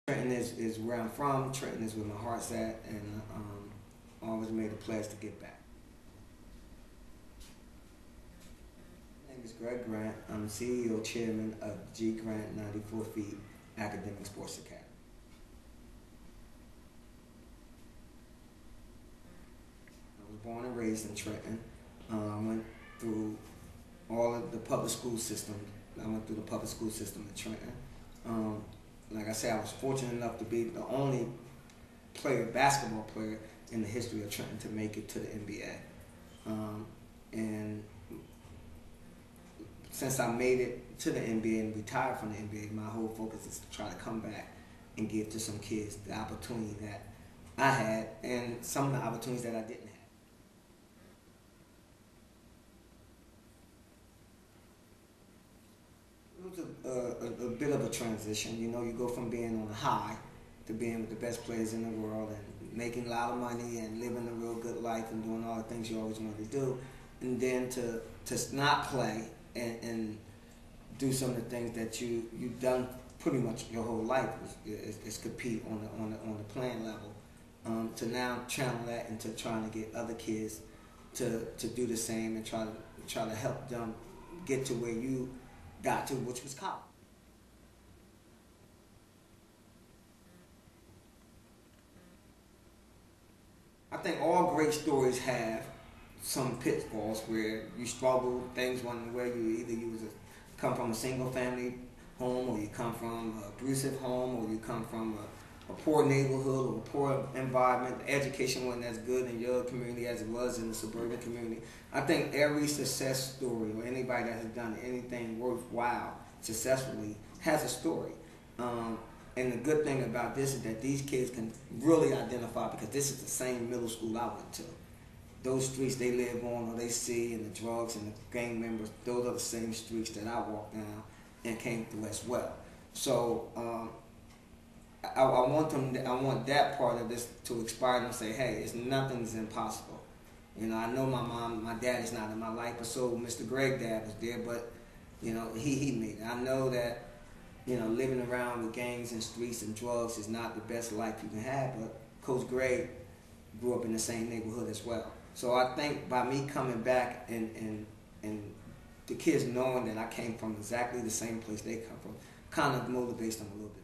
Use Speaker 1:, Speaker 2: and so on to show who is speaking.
Speaker 1: Trenton is where I'm from. Trenton is where my heart's at, and always made a pledge to get back. My name is Greg Grant. I'm CEO Chairman of G. Grant 94 Feet Academic Sports Academy. I was born and raised in Trenton. I went through all of the public school system. I went through the public school system in Trenton. Like I said, I was fortunate enough to be the only basketball player in the history of Trenton to make it to the NBA. And since I made it to the NBA and retired from the NBA, my whole focus is to try to come back and give to some kids the opportunity that I had and some of the opportunities that I didn't have. It was a bit of a transition. You know, you go from being on the high to being with the best players in the world and making a lot of money and living a real good life and doing all the things you always wanted to do, and then to not play and do some of the things that you've done pretty much your whole life is compete on the playing level, to now channel that into trying to get other kids to do the same and try to help them get to where you got to, which was college. I think all great stories have some pitfalls where you struggle, things went where you come from a single family home, or you come from an abusive home, or you come from a poor neighborhood or a poor environment. The education wasn't as good in your community as it was in the suburban community. I think every success story, or anybody that has done anything worthwhile successfully, has a story. And the good thing about this is that these kids can really identify, because this is the same middle school I went to. Those streets they live on or they see, and the drugs and the gang members, those are the same streets that I walked down and came through as well. So I want that part of this to inspire them to say, hey, nothing's impossible. You know, I know my dad is not in my life, but so Mr. Greg dad was there, but you know, he made it. I know that, you know, living around with gangs and streets and drugs is not the best life you can have, but Coach Greg grew up in the same neighborhood as well. So I think by me coming back and the kids knowing that I came from exactly the same place they come from, kind of motivates them a little bit.